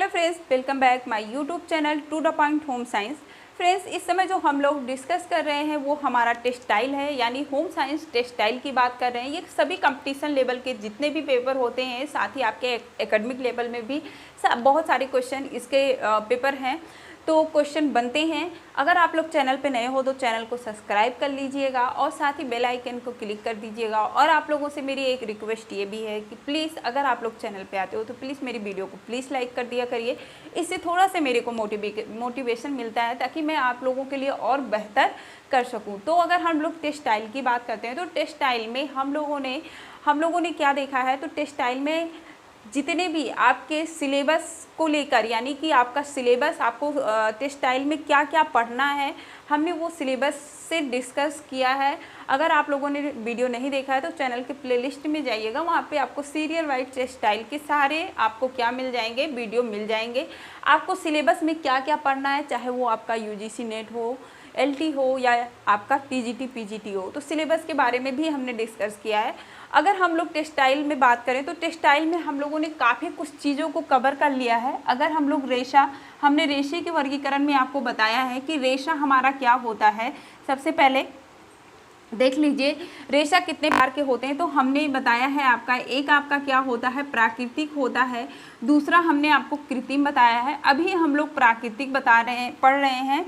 Hello friends, welcome back my YouTube channel to the point home science. Friends, इस समय जो हम लोग डिस्कस कर रहे हैं वो हमारा टेक्सटाइल है, यानी होम साइंस टेक्सटाइल की बात कर रहे हैं। ये सभी कंपटीशन लेवल के जितने भी पेपर होते हैं, साथ ही आपके एकेडमिक लेवल में भी बहुत सारे क्वेश्चन इसके पेपर हैं, तो क्वेश्चन बनते हैं। अगर आप लोग चैनल पे नए हो तो चैनल को सब्सक्राइब कर लीजिएगा और साथ ही बेल आइकन को क्लिक कर दीजिएगा। और आप लोगों से मेरी एक रिक्वेस्ट ये भी है कि प्लीज़ अगर आप लोग चैनल पे आते हो तो प्लीज़ मेरी वीडियो को प्लीज़ लाइक कर दिया करिए। इससे थोड़ा सा मेरे को मोटिवेशन मिलता है ताकि मैं आप लोगों के लिए और बेहतर कर सकूँ। तो अगर हम लोग टेक्सटाइल की बात करते हैं तो टेक्सटाइल में हम लोगों ने क्या देखा है, तो टेक्सटाइल में जितने भी आपके सिलेबस को लेकर, यानी कि आपका सिलेबस, आपको टेक्सटाइल में क्या क्या पढ़ना है, हमने वो सिलेबस से डिस्कस किया है। अगर आप लोगों ने वीडियो नहीं देखा है तो चैनल के प्लेलिस्ट में जाइएगा, वहाँ पे आपको सीरियल वाइज टेक्सटाइल के सारे आपको क्या मिल जाएंगे, वीडियो मिल जाएंगे। आपको सिलेबस में क्या क्या पढ़ना है, चाहे वो आपका यूजीसी नेट हो, एलटी हो या आपका टीजीटी पीजीटी हो, तो सिलेबस के बारे में भी हमने डिस्कस किया है। अगर हम लोग टेक्सटाइल में बात करें तो टेक्सटाइल में हम लोगों ने काफ़ी कुछ चीज़ों को कवर कर लिया है। अगर हम लोग हमने रेशे के वर्गीकरण में आपको बताया है कि रेशा हमारा क्या होता है। सबसे पहले देख लीजिए रेशा कितने प्रकार के होते हैं, तो हमने बताया है आपका क्या होता है, प्राकृतिक होता है। दूसरा हमने आपको कृत्रिम बताया है। अभी हम लोग प्राकृतिक पढ़ रहे हैं,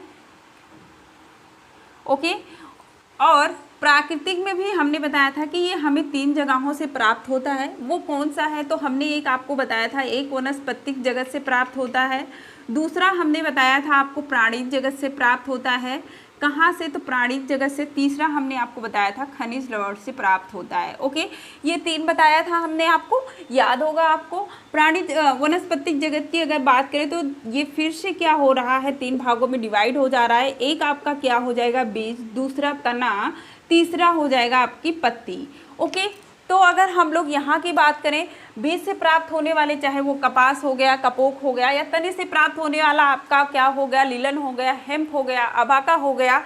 ओके। और प्राकृतिक में भी हमने बताया था कि ये हमें 3 जगहों से प्राप्त होता है। वो कौन सा है, तो हमने एक आपको बताया था, एक वनस्पतिक जगत से प्राप्त होता है। दूसरा हमने बताया था आपको प्राणिज जगत से प्राप्त होता है। कहाँ से, तो प्राणिज जगत से। तीसरा हमने आपको बताया था खनिज लवण से प्राप्त होता है, ओके। ये 3 बताया था हमने, आपको याद होगा। आपको प्राणिज वनस्पतिक जगत की अगर बात करें तो ये फिर से क्या हो रहा है, 3 भागों में डिवाइड हो जा रहा है। एक आपका क्या हो जाएगा, बीज, दूसरा तना, तीसरा हो जाएगा आपकी पत्ती, ओके। तो अगर हम लोग यहाँ की बात करें, बीज से प्राप्त होने वाले, चाहे वो कपास हो गया, कपोक हो गया, या तने से प्राप्त होने वाला आपका क्या हो गया, लिलन हो गया, हेम्प हो गया, अबाका हो गया,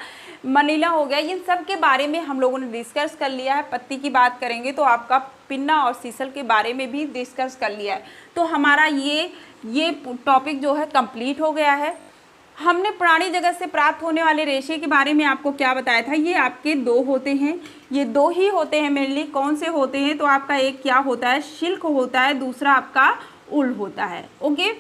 मनीला हो गया, इन सब के बारे में हम लोगों ने डिस्कस कर लिया है। पत्ती की बात करेंगे तो आपका पिन्ना और सीसल के बारे में भी डिस्कस कर लिया है। तो हमारा ये टॉपिक जो है कंप्लीट हो गया है। हमने प्राणी जगत से प्राप्त होने वाले रेशे के बारे में आपको क्या बताया था, ये आपके 2 होते हैं, ये 2 ही होते हैं मेनली। कौन से होते हैं, तो आपका एक क्या होता है, सिल्क होता है, दूसरा आपका उल होता है, ओके।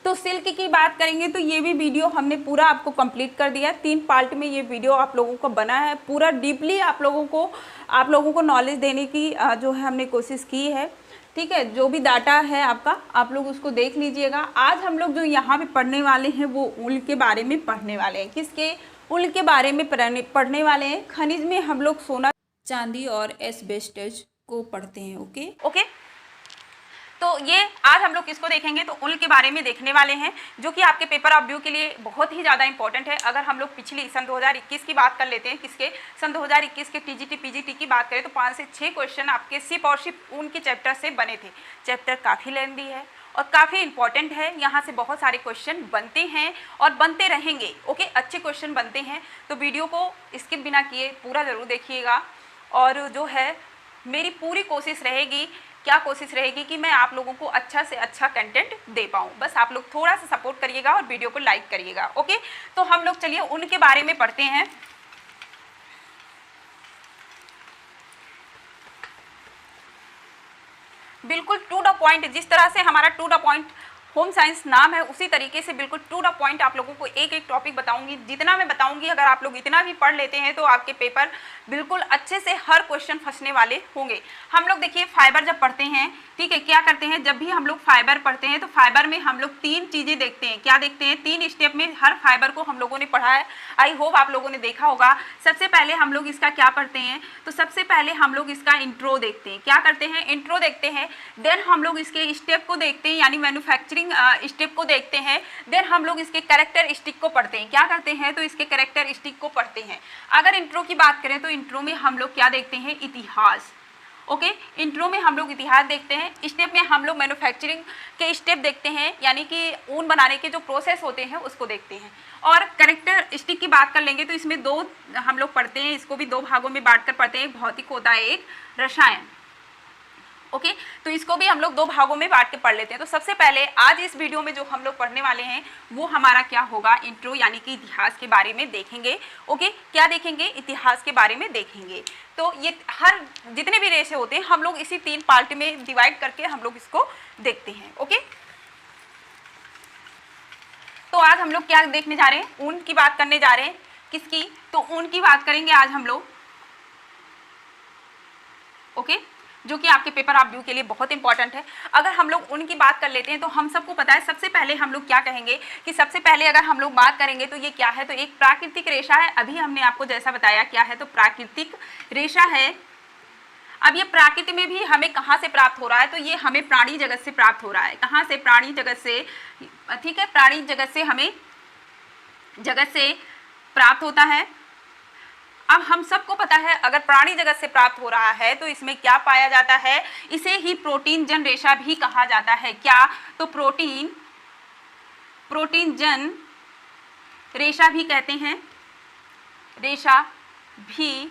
तो सिल्क की बात करेंगे तो ये भी वीडियो हमने पूरा आपको कंप्लीट कर दिया। 3 पार्ट में ये वीडियो आप लोगों को बना है। पूरा डीपली आप लोगों को नॉलेज देने की जो है हमने कोशिश की है, ठीक है। जो भी डाटा है आपका, आप लोग उसको देख लीजिएगा। आज हम लोग जो यहाँ पे पढ़ने वाले हैं वो उल के बारे में पढ़ने वाले हैं। किसके, उल के बारे में पढ़ने वाले हैं। खनिज में हम लोग सोना, चांदी और एस्बेस्टस को पढ़ते हैं, ओके। तो ये आज हम लोग किसको देखेंगे, तो उल के बारे में देखने वाले हैं, जो कि आपके पेपर ऑफ व्यू के लिए बहुत ही ज़्यादा इंपॉर्टेंट है। अगर हम लोग पिछली सन 2021 की बात कर लेते हैं, किसके, सन 2021 के टीजीटी पीजीटी की बात करें तो 5 से 6 क्वेश्चन आपके सिर्फ और सिर्फ ऊन के चैप्टर से बने थे। चैप्टर काफ़ी लेंथी है और काफ़ी इंपॉर्टेंट है। यहाँ से बहुत सारे क्वेश्चन बनते हैं और बनते रहेंगे, ओके। अच्छे क्वेश्चन बनते हैं, तो वीडियो को स्किप बिना किए पूरा ज़रूर देखिएगा। और जो है मेरी पूरी कोशिश रहेगी, क्या कोशिश रहेगी कि मैं आप लोगों को अच्छा से अच्छा कंटेंट दे पाऊँ। बस आप लोग थोड़ा सा सपोर्ट करिएगा और वीडियो को लाइक करिएगा, ओके। तो हम लोग चलिए उनके बारे में पढ़ते हैं। बिल्कुल टू द पॉइंट, जिस तरह से हमारा to the point home science नाम है, उसी तरीके से बिल्कुल टू द पॉइंट आप लोगों को एक एक टॉपिक बताऊंगी। जितना मैं बताऊंगी, अगर आप लोग इतना भी पढ़ लेते हैं तो आपके पेपर बिल्कुल अच्छे से हर क्वेश्चन फंसने वाले होंगे। हम लोग देखिए फाइबर जब पढ़ते हैं, ठीक है, क्या करते हैं, जब भी हम लोग फाइबर पढ़ते हैं तो फाइबर में हम लोग 3 चीज़ें देखते हैं। क्या देखते हैं, 3 स्टेप में हर फाइबर को हम लोगों ने पढ़ा है। आई होप आप लोगों ने देखा होगा। सबसे पहले हम लोग इसका क्या पढ़ते हैं, तो सबसे पहले हम लोग इसका इंट्रो देखते हैं। क्या करते हैं, इंट्रो देखते हैं। देन हम लोग इसके स्टेप को देखते हैं, यानी मैन्युफैक्चरिंग स्टेप को देखते हैं। देन हम लोग इसके कैरेक्टरिस्टिक को पढ़ते हैं। क्या करते हैं, तो इसके कैरेक्टरिस्टिक को पढ़ते हैं। अगर इंट्रो की बात करें तो इंट्रो में हम लोग क्या देखते हैं, इतिहास, ओके। इंट्रो में हम लोग इतिहास देखते हैं। स्टेप में हम लोग मैन्युफैक्चरिंग के स्टेप देखते हैं, यानी कि ऊन बनाने के जो प्रोसेस होते हैं उसको देखते हैं। और कैरेक्टरिस्टिक की बात कर लेंगे तो इसमें 2 हम लोग पढ़ते हैं, इसको भी 2 भागों में बांट कर पढ़ते हैं। एक भौतिक होता है, एक रसायन, ओके तो इसको भी हम लोग दो भागों में बांट के पढ़ लेते हैं। तो सबसे पहले आज इस वीडियो में जो हम लोग पढ़ने वाले हैं वो हमारा क्या होगा, इंट्रो यानी कि इतिहास के बारे में देखेंगे। ओके क्या देखेंगे, इतिहास के बारे में देखेंगे। तो ये हर जितने भी रेशे होते हैं हम लोग इसी 3 पार्ट में डिवाइड करके हम लोग इसको देखते हैं। ओके तो आज हम लोग क्या देखने जा रहे हैं, ऊन की बात करने जा रहे हैं। किसकी, तो ऊन की बात करेंगे आज हम लोग। ओके जो कि आपके पेपर ऑफ व्यू के लिए बहुत इंपॉर्टेंट है। अगर हम लोग उनकी बात कर लेते हैं तो हम सबको पता है सबसे पहले हम लोग क्या कहेंगे कि सबसे पहले अगर हम लोग बात करेंगे तो ये क्या है, तो एक प्राकृतिक रेशा है। अभी हमने आपको जैसा बताया क्या है, तो प्राकृतिक रेशा है। अब ये प्रकृति में भी हमें कहाँ से प्राप्त हो रहा है, तो ये हमें प्राणी जगत से प्राप्त हो रहा है। कहाँ से, प्राणी जगत से, ठीक है, प्राणी जगत से हमें जगत से प्राप्त होता है। अब हम सबको पता है अगर प्राणी जगत से प्राप्त हो रहा है तो इसमें क्या पाया जाता है, इसे ही प्रोटीन जन रेशा भी कहा जाता है। क्या, तो प्रोटीन जन रेशा भी कहते हैं, रेशा भी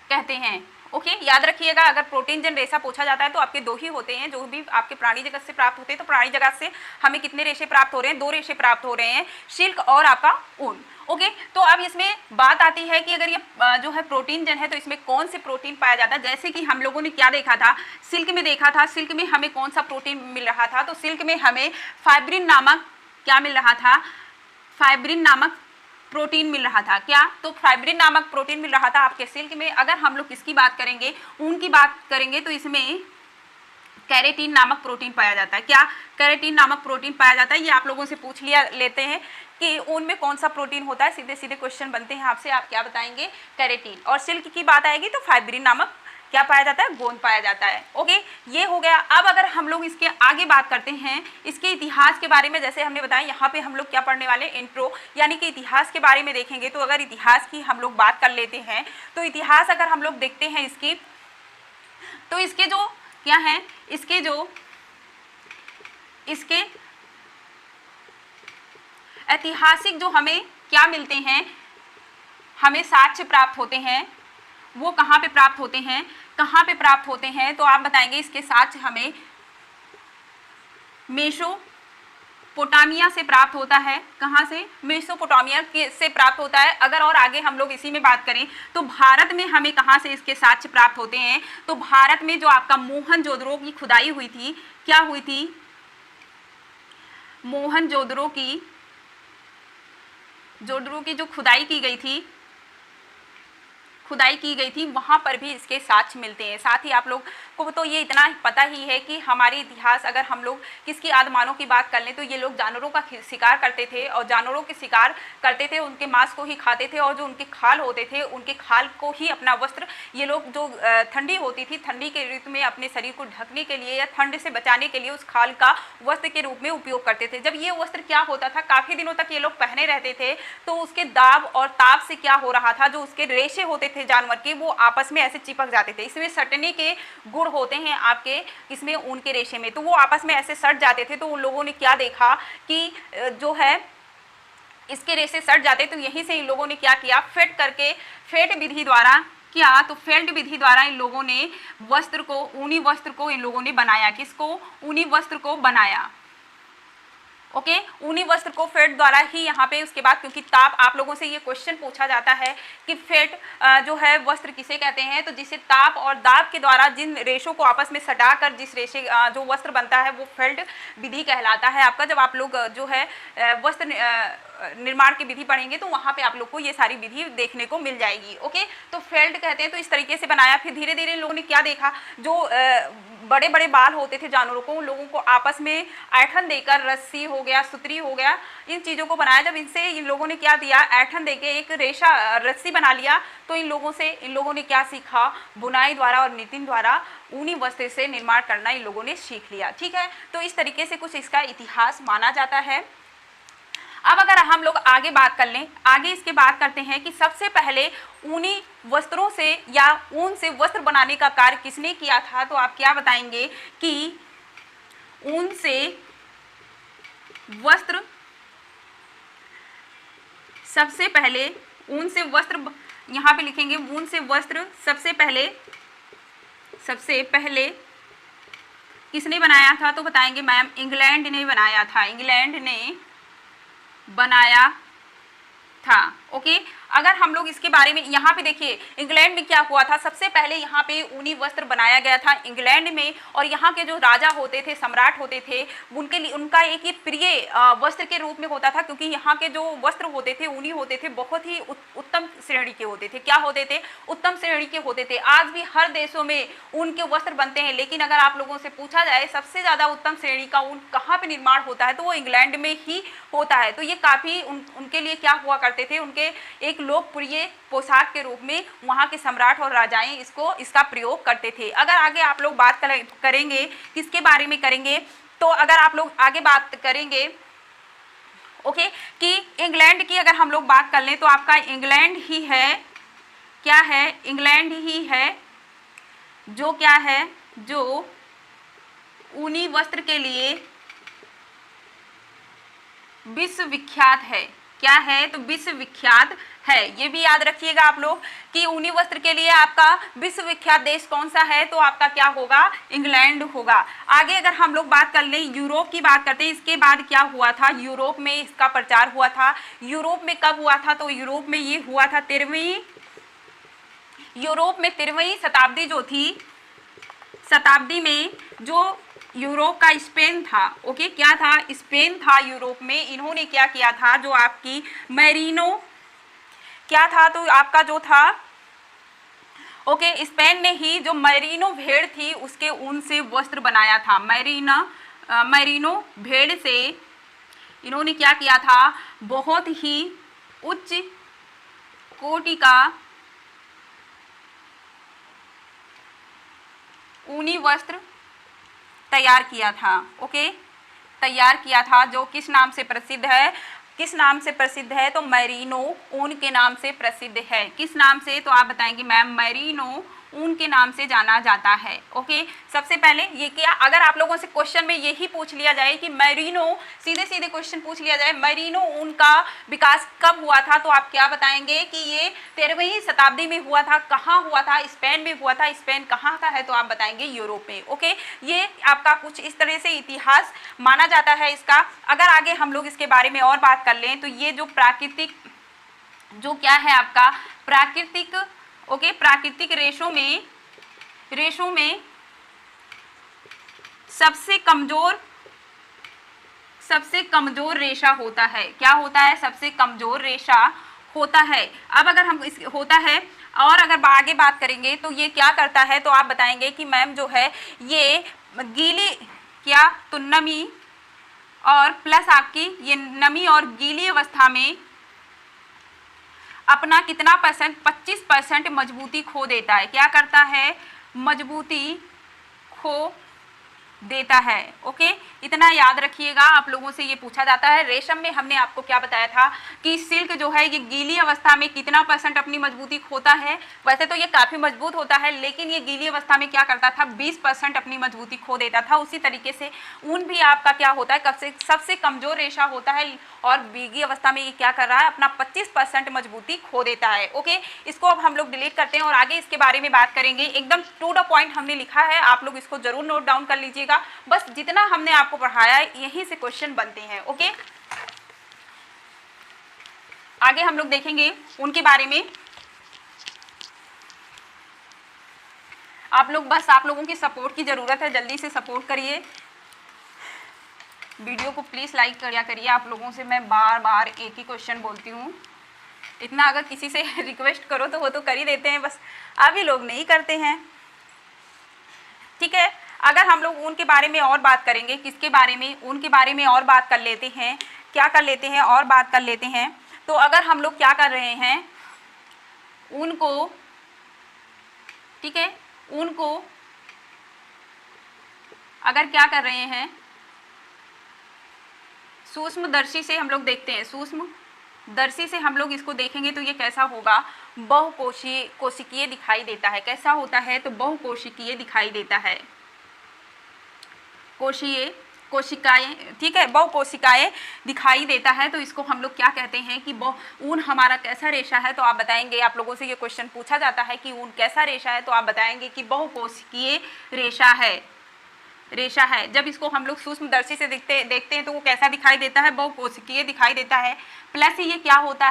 कहते हैं। ओके याद रखिएगा, अगर प्रोटीन जन रेशा पूछा जाता है तो आपके दो ही होते हैं, जो भी आपके प्राणी जगत से प्राप्त होते हैं। तो प्राणी जगत से हमें कितने रेशे प्राप्त हो रहे हैं, 2 रेशे प्राप्त हो रहे हैं, सिल्क और आपका ऊन। ओके तो अब इसमें बात आती है कि अगर ये जो है प्रोटीन जन है तो इसमें कौन से प्रोटीन पाया जाता है। जैसे कि हम लोगों ने क्या देखा था, सिल्क में देखा था। सिल्क में हमें कौन सा प्रोटीन मिल रहा था, तो सिल्क में हमें फाइब्रिन नामक क्या मिल रहा था, फाइब्रिन नामक प्रोटीन मिल रहा था। क्या, तो फाइब्रिन नामक प्रोटीन मिल रहा था आपके सिल्क में। अगर हम लोग किसकी बात करेंगे, ऊन की बात करेंगे, तो इसमें कैरेटीन नामक प्रोटीन पाया जाता है। क्या, कैरेटीन नामक प्रोटीन पाया जाता है। ये आप लोगों से पूछ लिया लेते हैं कि ऊन में कौन सा प्रोटीन होता है, सीधे सीधे क्वेश्चन बनते हैं आपसे, आप क्या बताएंगे, कैरेटीन। और सिल्क की बात आएगी तो फाइब्रिन नामक क्या पाया जाता है, गोंद पाया जाता है। ओके ये हो गया। अब अगर हम लोग इसके आगे बात करते हैं इसके इतिहास के बारे में, जैसे हमने बताया यहाँ पे हम लोग क्या पढ़ने वाले, इंट्रो यानी कि इतिहास के बारे में देखेंगे। तो अगर इतिहास की हम लोग बात कर लेते हैं तो इतिहास अगर हम लोग देखते हैं इसकी, तो इसके जो क्या है, इसके ऐतिहासिक जो हमें क्या मिलते हैं, हमें साक्ष्य प्राप्त होते हैं। वो कहाँ पे प्राप्त होते हैं, कहाँ पे प्राप्त होते हैं, तो आप बताएंगे इसके साक्ष्य हमें मेसोपोटामिया से प्राप्त होता है। कहाँ से, मेसोपोटामिया से प्राप्त होता है। अगर और आगे हम लोग इसी में बात करें तो भारत में हमें कहाँ से इसके साक्ष्य प्राप्त होते हैं, तो भारत में जो आपका मोहनजोदड़ो की खुदाई हुई थी, क्या हुई थी, मोहनजोदड़ो की जो खुदाई की गई थी, वहाँ पर भी इसके साक्ष्य मिलते हैं। साथ ही आप लोग को तो ये इतना पता ही है कि हमारे इतिहास, अगर हम लोग किसकी आदिमानव की बात कर लें तो ये लोग जानवरों का शिकार करते थे, और जानवरों के शिकार करते थे, उनके मांस को ही खाते थे, और जो उनके खाल होते थे उनके खाल को ही अपना वस्त्र, ये लोग जो ठंडी होती थी, ठंडी के ऋतु में अपने शरीर को ढकने के लिए या ठंड से बचाने के लिए उस खाल का वस्त्र के रूप में उपयोग करते थे। जब ये वस्त्र क्या होता था, काफ़ी दिनों तक ये लोग पहने रहते थे, तो उसके दाब और ताप से क्या हो रहा था, जो उसके रेशे होते थे जानवर के, वो आपस में ऐसे चिपक जाते थे। इसमें सटने के गुण होते हैं आपके इसमें ऊन के रेशे में, तो वो आपस में ऐसे सट जाते थे। तो उन लोगों ने क्या देखा कि जो है इसके रेशे सट जाते, तो यहीं से इन लोगों ने क्या किया, फेट विधि द्वारा क्या, तो फेल्ट विधि द्वारा इन लोगों ने वस्त्र को, ऊनी वस्त्र को इन लोगों ने बनाया। किसको, ऊनी वस्त्र को बनाया। ओके ऊनी वस्त्र को फेट द्वारा ही यहाँ पे, उसके बाद क्योंकि ताप, आप लोगों से ये क्वेश्चन पूछा जाता है कि फेट जो है वस्त्र किसे कहते हैं, तो जिसे ताप और दाब के द्वारा जिन रेशों को आपस में सटाकर जिस रेशे जो वस्त्र बनता है वो फेल्ट विधि कहलाता है आपका। जब आप लोग जो है वस्त्र निर्माण की विधि पढ़ेंगे तो वहाँ पे आप लोग को ये सारी विधि देखने को मिल जाएगी। ओके तो फेल्ट कहते हैं, तो इस तरीके से बनाया। फिर धीरे धीरे इन लोगों ने क्या देखा, जो बड़े बड़े बाल होते थे जानवरों को, उन लोगों को आपस में ऐठन देकर, रस्सी हो गया, सुतरी हो गया, इन चीज़ों को बनाया। जब इनसे इन लोगों ने क्या दिया, ऐठन देके एक रेशा रस्सी बना लिया, तो इन लोगों ने क्या सीखा, बुनाई द्वारा और नितिन द्वारा ऊनी वस्त्र से निर्माण करना इन लोगों ने सीख लिया। ठीक है, तो इस तरीके से कुछ इसका इतिहास माना जाता है। अब अगर हम लोग आगे बात कर लें, आगे इसके बात करते हैं कि सबसे पहले ऊनी वस्त्रों से या ऊन से वस्त्र बनाने का कार्य किसने किया था, तो आप क्या बताएंगे कि ऊन से वस्त्र, सबसे पहले ऊन से वस्त्र, यहाँ पे लिखेंगे ऊन से वस्त्र सबसे पहले किसने बनाया था? तो बताएंगे मैम इंग्लैंड ने बनाया था, इंग्लैंड ने बनाया था। ओके, अगर हम लोग इसके बारे में यहाँ पे देखिए, इंग्लैंड में क्या हुआ था, सबसे पहले यहाँ पे ऊनी वस्त्र बनाया गया था इंग्लैंड में, और यहाँ के जो राजा होते थे, सम्राट होते थे, उनके लिए उनका एक ये प्रिय वस्त्र के रूप में होता था, क्योंकि यहाँ के जो वस्त्र होते थे ऊनी होते थे, बहुत ही उत्तम श्रेणी के होते थे। क्या होते थे? उत्तम श्रेणी के होते थे। आज भी हर देशों में ऊन के वस्त्र बनते हैं, लेकिन अगर आप लोगों से पूछा जाए सबसे ज़्यादा उत्तम श्रेणी का ऊन कहाँ पर निर्माण होता है, तो वो इंग्लैंड में ही होता है। तो ये काफ़ी उनके लिए क्या हुआ करते थे, उनके एक लोकप्रिय पोशाक के रूप में वहाँ के सम्राट और राजाएं इसका प्रयोग करते थे। अगर आगे आप लोग बात करेंगे किसके बारे में करेंगे, तो अगर आप लोग आगे बात करेंगे ओके कि इंग्लैंड की अगर हम लोग बात कर लें, तो आपका इंग्लैंड ही है, क्या है? इंग्लैंड ही है जो क्या है, जो ऊनी वस्त्र के लिए विश्वविख्यात है। क्या है? तो विश्वविख्यात है। ये भी याद रखिएगा आप लोग कि ऊनी वस्त्र के लिए आपका विश्वविख्यात देश कौन सा है, तो आपका क्या होगा? इंग्लैंड होगा। आगे अगर हम लोग बात कर लें, यूरोप की बात करते हैं, इसके बाद क्या हुआ था, यूरोप में इसका प्रचार हुआ था। यूरोप में कब हुआ था? तो यूरोप में ये हुआ था 13वीं शताब्दी जो थी, शताब्दी में जो यूरोप का स्पेन था, ओके, क्या था? स्पेन था यूरोप में। इन्होंने क्या किया था, जो आपकी मैरिनो, क्या था? तो आपका जो था ओके, स्पेन ने ही जो मैरिनो भेड़ थी उसके ऊन से वस्त्र बनाया था। मैरिनो भेड़ से इन्होंने क्या किया था, बहुत ही उच्च कोटि का ऊनी वस्त्र तैयार किया था। ओके, तैयार किया था, जो किस नाम से प्रसिद्ध है? किस नाम से प्रसिद्ध है? तो मैरिनो ऊन के नाम से प्रसिद्ध है। किस नाम से? तो आप बताएंगे मैम मैरिनो ऊन के नाम से जाना जाता है। ओके, सबसे पहले ये क्या, अगर आप लोगों से क्वेश्चन में यही पूछ लिया जाए कि मैरिनो, सीधे सीधे क्वेश्चन पूछ लिया जाए मैरिनो ऊन का विकास कब हुआ था, तो आप क्या बताएंगे कि ये 13वीं शताब्दी में हुआ था। कहाँ हुआ था? स्पेन में हुआ था। स्पेन कहाँ का है? तो आप बताएंगे यूरोप में। ओके, ये आपका कुछ इस तरह से इतिहास माना जाता है इसका। अगर आगे हम लोग इसके बारे में और बात कर लें, तो ये जो प्राकृतिक, जो क्या है आपका प्राकृतिक, ओके, प्राकृतिक रेशों में सबसे कमजोर रेशा होता है। क्या होता है? सबसे कमजोर रेशा होता है। अब अगर हम इस होता है और अगर आगे बात करेंगे तो ये क्या करता है, तो आप बताएंगे कि मैम जो है ये गीली, क्या? तो नमी और प्लस आपकी ये नमी और गीली अवस्था में अपना कितना परसेंट, 25% मजबूती खो देता है। क्या करता है? मजबूती खो देता है। ओके, इतना याद रखिएगा, आप लोगों से ये पूछा जाता है। रेशम में हमने आपको क्या बताया था कि सिल्क जो है ये गीली अवस्था में कितना % अपनी मजबूती खोता है। वैसे तो ये काफ़ी मजबूत होता है, लेकिन ये गीली अवस्था में क्या करता था, 20% अपनी मजबूती खो देता था। उसी तरीके से ऊन भी आपका क्या होता है, सबसे कमजोर रेशा होता है, और भीगी अवस्था में ये क्या कर रहा है, अपना 25% मजबूती खो देता है। ओके, इसको अब हम लोग डिलीट करते हैं और आगे इसके बारे में बात करेंगे। एकदम टू द पॉइंट हमने लिखा है, आप लोग इसको जरूर नोट डाउन कर लीजिएगा। बस जितना हमने आपको पढ़ाया है यहीं से क्वेश्चन बनते हैं। ओके, आगे हम लोग देखेंगे उनके बारे में। आप लोग बस, आप लोगों की सपोर्ट की जरूरत है, जल्दी से सपोर्ट करिए। वीडियो को प्लीज़ लाइक किया करिए। आप लोगों से मैं बार बार एक ही क्वेश्चन बोलती हूँ, इतना अगर किसी से रिक्वेस्ट करो तो वो तो कर ही देते हैं, बस आप ही लोग नहीं करते हैं। ठीक है, अगर हम लोग ऊन के बारे में और बात करेंगे, किसके बारे में, ऊन के बारे में और बात कर लेते हैं, क्या कर लेते हैं और बात कर लेते हैं। तो अगर हम लोग क्या कर रहे हैं, ऊन को, ठीक है, ऊन को अगर क्या कर रहे हैं, सूक्ष्मदर्शी से हम लोग देखते हैं, सूक्ष्मदर्शी से हम लोग इसको देखेंगे तो ये कैसा होगा, बहुकोशिकीय दिखाई देता है। कैसा होता है, तो बहुकोशिकीय दिखाई देता है। कोशिकाएं, ठीक है, बहुकोशिकाएं दिखाई देता है। तो इसको हम लोग क्या कहते हैं कि ऊन हमारा कैसा रेशा है, तो आप बताएंगे, आप लोगों से ये क्वेश्चन पूछा जाता है कि ऊन कैसा रेशा है, तो आप बताएंगे कि बहुकोशिकीय रेशा है। रेशा है। जब इसको हम लोग सूक्ष्मदर्शी से देखते हैं तो वो कैसा दिखाई देता है, बहुकोशिकीय दिखाई देता है। प्लस ये क्या होता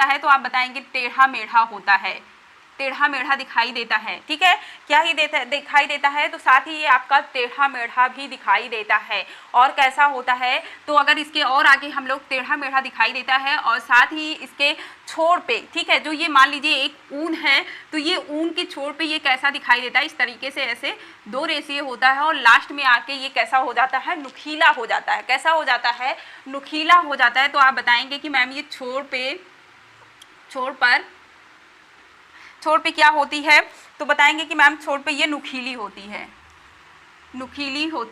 है तो आप बताएंगे टेढ़ा मेढ़ा होता है, टेढ़ा मेढ़ा दिखाई देता है। ठीक है, क्या ही दिखाई देता है, तो साथ ही ये आपका टेढ़ा मेढ़ा भी दिखाई देता है। और कैसा होता है, तो अगर इसके और आगे हम लोग टेढ़ा मेढ़ा दिखाई देता है और साथ ही इसके छोर पे, ठीक है, जो ये मान लीजिए एक ऊन है, तो ये ऊन के छोर पे ये कैसा दिखाई देता है, इस तरीके से ऐसे दो रेशे होता है और लास्ट में आके ये कैसा हो जाता है, नुकीला हो जाता है। कैसा हो जाता है, नुकीला हो जाता है। तो आप बताएंगे कि मैम ये छोर पे क्या होती है, तो बताएंगे कि मैम छोर पे ये नुकीली होती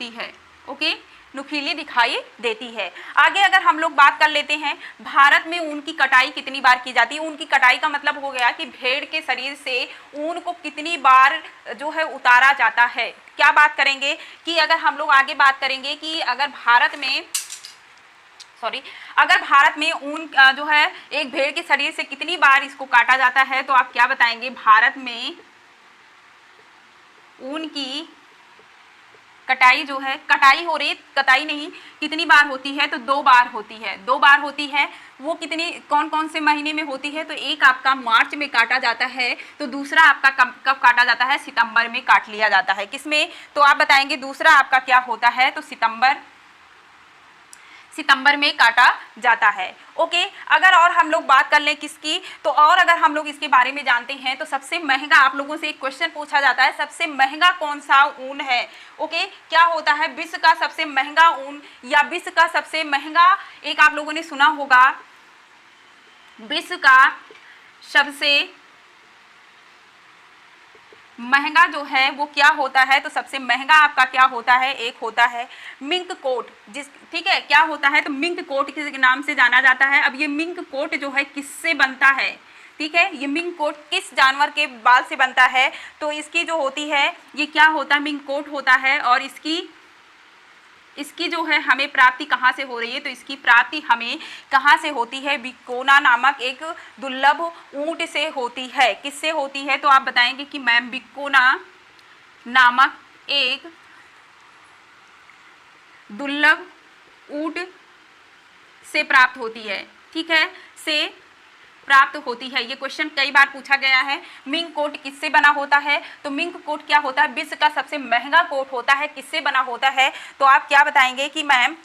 है। ओके, नुकीली दिखाई देती है। आगे अगर हम लोग बात कर लेते हैं, भारत में ऊन की कटाई कितनी बार की जाती है। ऊन की कटाई का मतलब हो गया कि भेड़ के शरीर से ऊन को कितनी बार जो है उतारा जाता है। क्या बात करेंगे कि अगर हम लोग आगे बात करेंगे कि अगर भारत में ऊन जो है एक भेड़ के शरीर से कितनी बार इसको काटा जाता है, तो आप क्या बताएंगे, भारत में ऊन की कटाई जो है, कटाई हो रही, कटाई नहीं, कितनी बार होती है, तो 2 बार होती है। 2 बार होती है। वो कितनी, कौन कौन से महीने में होती है, तो एक आपका मार्च में काटा जाता है, तो दूसरा आपका कब काटा जाता है, सितंबर में काट लिया जाता है। किसमें, तो आप बताएंगे दूसरा आपका क्या होता है, तो सितंबर में काटा जाता है। ओके, अगर और हम लोग बात कर लें किसकी, तो और अगर हम लोग इसके बारे में जानते हैं तो सबसे महंगा, आप लोगों से एक क्वेश्चन पूछा जाता है, सबसे महंगा कौन सा ऊन है। ओके, क्या होता है, विश्व का सबसे महंगा ऊन या विश्व का सबसे महंगा, एक आप लोगों ने सुना होगा, विश्व का सबसे महंगा जो है वो क्या होता है, तो सबसे महंगा आपका क्या होता है, एक होता है मिंक कोट, ठीक है, क्या होता है, तो मिंक कोट के नाम से जाना जाता है। अब ये मिंक कोट जो है किससे बनता है, ठीक है, ये मिंक कोट किस जानवर के बाल से बनता है, तो इसकी जो होती है ये क्या होता है, मिंक कोट होता है। और इसकी जो है हमें प्राप्ति कहाँ से हो रही है, तो इसकी प्राप्ति हमें कहाँ से होती है, बिकोना नामक एक दुर्लभ ऊंट से होती है। किससे होती है, तो आप बताएंगे कि मैम बिकोना नामक एक दुर्लभ ऊंट से प्राप्त होती है। ठीक है, से प्राप्त होती है। ये क्वेश्चन कई बार पूछा गया है। मिंक कोट किससे बना होता है, तो मिंक कोट क्या होता है, विश्व का सबसे महंगा कोट होता है। किससे बना होता है, तो आप क्या बताएंगे कि मैम,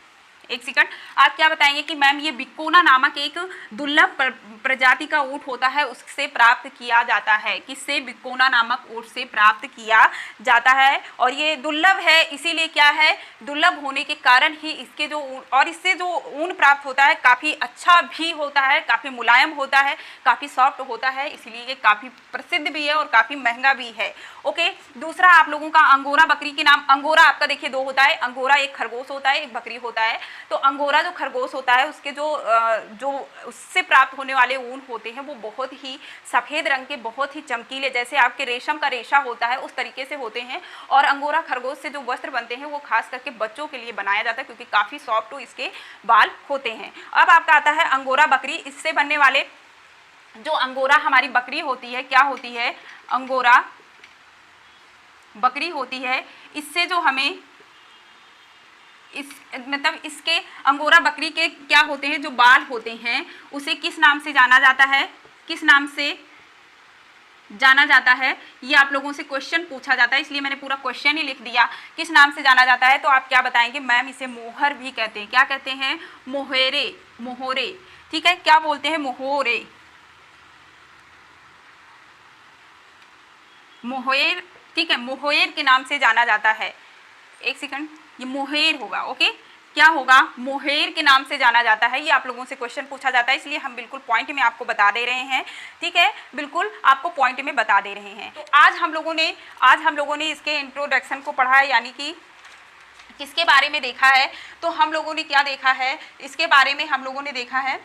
एक सेकंड, आप क्या बताएंगे कि मैम ये बिकोना नामक एक दुर्लभ प्रजाति का ऊंट होता है, उससे प्राप्त किया जाता है। किससे, बिकोना नामक ऊंट से प्राप्त किया जाता है। और ये दुर्लभ है, इसीलिए क्या है, दुर्लभ होने के कारण ही इसके जो और इससे जो ऊन प्राप्त होता है काफ़ी अच्छा भी होता है, काफ़ी मुलायम होता है, काफ़ी सॉफ्ट होता है, इसलिए ये काफ़ी प्रसिद्ध भी है और काफ़ी महंगा भी है। ओके, दूसरा आप लोगों का अंगोरा बकरी के नाम, अंगोरा आपका देखिए 2 होता है, अंगोरा एक खरगोश होता है, एक बकरी होता है। तो अंगोरा जो खरगोश होता है उसके जो उससे प्राप्त होने वाले ऊन होते हैं वो बहुत ही सफ़ेद रंग के, बहुत ही चमकीले, जैसे आपके रेशम का रेशा होता है उस तरीके से होते हैं। और अंगोरा खरगोश से जो वस्त्र बनते हैं वो खास करके बच्चों के लिए बनाया जाता है, क्योंकि काफ़ी सॉफ्ट इसके बाल होते हैं। अब आपका आता है अंगोरा बकरी। इससे बनने वाले जो अंगोरा हमारी बकरी होती है, क्या होती है, अंगोरा बकरी होती है, इससे जो हमें मतलब इसके अंगोरा बकरी के क्या होते हैं, जो बाल होते हैं उसे किस नाम से जाना जाता है, किस नाम से जाना जाता है, ये आप लोगों से क्वेश्चन पूछा जाता है, इसलिए मैंने पूरा क्वेश्चन ही लिख दिया। किस नाम से जाना जाता है, तो आप क्या बताएंगे, मैम इसे मोहर भी कहते हैं। क्या कहते हैं, मोहेरे, मोहोरे, ठीक है, क्या बोलते हैं, मोहोरे, मोहेर, ठीक है, मोहेर के नाम से जाना जाता है। एक सेकंड, ये मोहेर होगा। ओके, क्या होगा, मोहेर के नाम से जाना जाता है। ये आप लोगों से क्वेश्चन पूछा जाता है, इसलिए हम बिल्कुल पॉइंट में आपको बता दे रहे हैं। ठीक है, बिल्कुल आपको पॉइंट में बता दे रहे हैं। तो आज हम लोगों ने इसके इंट्रोडक्शन को पढ़ा है, यानी कि किसके बारे में देखा है, तो हम लोगों ने क्या देखा है, इसके बारे में हम लोगों ने देखा है,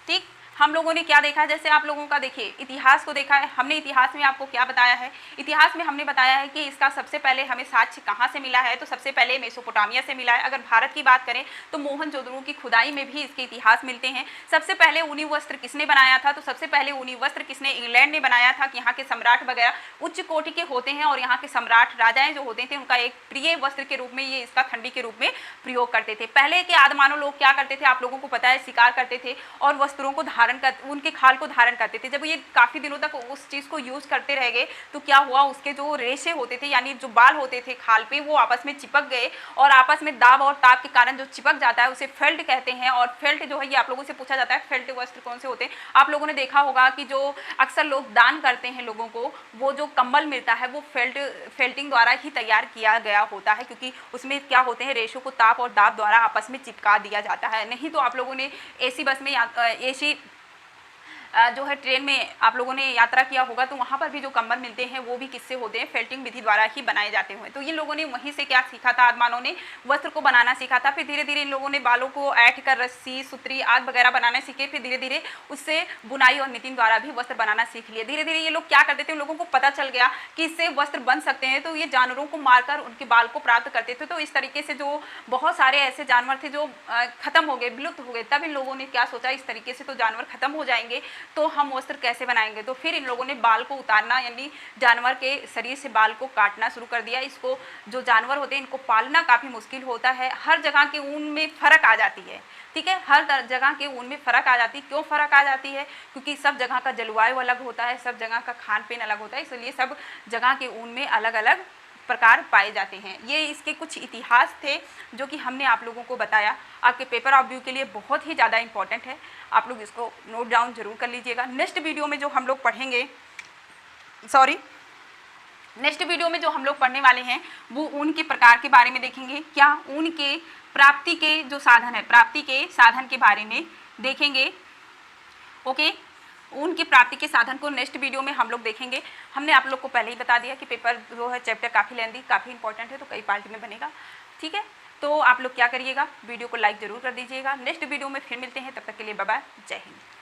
ठीक, हम लोगों ने क्या देखा है, जैसे आप लोगों का देखिए इतिहास को देखा है हमने। इतिहास में आपको क्या बताया है, इतिहास में हमने बताया है कि इसका सबसे पहले हमें साक्ष्य कहाँ से मिला है, तो सबसे पहले मेसोपोटामिया से मिला है। अगर भारत की बात करें तो मोहनजोदड़ो की खुदाई में भी इसके इतिहास मिलते हैं। सबसे पहले ऊनी वस्त्र किसने बनाया था, तो सबसे पहले ऊनी वस्त्र किसने, इंग्लैंड ने बनाया था। कि यहाँ के सम्राट वगैरह उच्च कोटि के होते हैं और यहाँ के सम्राट राजाएं जो होते थे उनका एक प्रिय वस्त्र के रूप में ये इसका खंडी के रूप में प्रयोग करते थे। पहले के आदिमानव लोग क्या करते थे, आप लोगों को पता है, शिकार करते थे और वस्त्रों को धारण कर, उनके खाल को धारण करते थे। जब ये काफ़ी दिनों तक उस चीज़ को यूज़ करते रह गए तो क्या हुआ, उसके जो रेशे होते थे यानी जो बाल होते थे खाल पे वो आपस में चिपक गए और आपस में दाब और ताप के कारण जो चिपक जाता है उसे फेल्ट कहते हैं। और फेल्ट जो है ये आप लोगों से पूछा जाता है फेल्ट वस्त्र कौन से होते हैं। आप लोगों ने देखा होगा कि जो अक्सर लोग दान करते हैं लोगों को, वो जो कंबल मिलता है वो फेल्टिंग द्वारा ही तैयार किया गया होता है, क्योंकि उसमें क्या होते हैं, रेशों को ताप और दाब द्वारा आपस में चिपका दिया जाता है। नहीं तो आप लोगों ने एसी बस में एसी जो है ट्रेन में आप लोगों ने यात्रा किया होगा तो वहाँ पर भी जो कंबल मिलते हैं वो भी किससे होते हैं, फेल्टिंग विधि द्वारा ही बनाए जाते हुए। तो इन लोगों ने वहीं से क्या सीखा था, आदिमानव ने वस्त्र को बनाना सीखा था। फिर धीरे धीरे इन लोगों ने बालों को ऐंठ कर रस्सी सुतरी आग वगैरह बनाना सीखे। फिर धीरे धीरे उससे बुनाई और नितिन द्वारा भी वस्त्र बनाना सीख लिए। धीरे धीरे ये लोग क्या करते थे, उन लोगों को पता चल गया कि इससे वस्त्र बन सकते हैं, तो ये जानवरों को मारकर उनके बाल को प्राप्त करते थे। तो इस तरीके से जो बहुत सारे ऐसे जानवर थे जो खत्म हो गए, विलुप्त हो गए, तब इन लोगों ने क्या सोचा, इस तरीके से तो जानवर खत्म हो जाएंगे तो हम वस्त्र कैसे बनाएंगे। तो फिर इन लोगों ने बाल को उतारना यानी जानवर के शरीर से बाल को काटना शुरू कर दिया। इसको जो जानवर होते हैं इनको पालना काफ़ी मुश्किल होता है। हर जगह के ऊन में फ़र्क आ जाती है, ठीक है, हर जगह के ऊन में फ़र्क आ जाती है। क्यों फ़र्क आ जाती है, क्योंकि सब जगह का जलवायु अलग होता है, सब जगह का खान पीन अलग होता है, इसलिए सब जगह के ऊन में अलग अलग प्रकार पाए जाते हैं। ये इसके कुछ इतिहास थे जो कि हमने आप लोगों को बताया। आपके पेपर ऑफ व्यू के लिए बहुत ही ज़्यादा इंपॉर्टेंट है, आप लोग इसको नोट डाउन जरूर कर लीजिएगा। नेक्स्ट वीडियो में जो हम लोग पढ़ेंगे, नेक्स्ट वीडियो में जो हम लोग पढ़ने वाले हैं वो ऊन के प्रकार के बारे में देखेंगे। क्या ऊन के प्राप्ति के जो साधन है, प्राप्ति के साधन के बारे में देखेंगे। ओके, ऊन की प्राप्ति के साधन को नेक्स्ट वीडियो में हम लोग देखेंगे। हमने आप लोग को पहले ही बता दिया कि पेपर जो है चैप्टर काफ़ी लेंदी, काफ़ी इंपॉर्टेंट है, तो कई पार्ट में बनेगा, ठीक है। तो आप लोग क्या करिएगा, वीडियो को लाइक ज़रूर कर दीजिएगा। नेक्स्ट वीडियो में फिर मिलते हैं, तब तक के लिए बाय बाय, जय हिंद।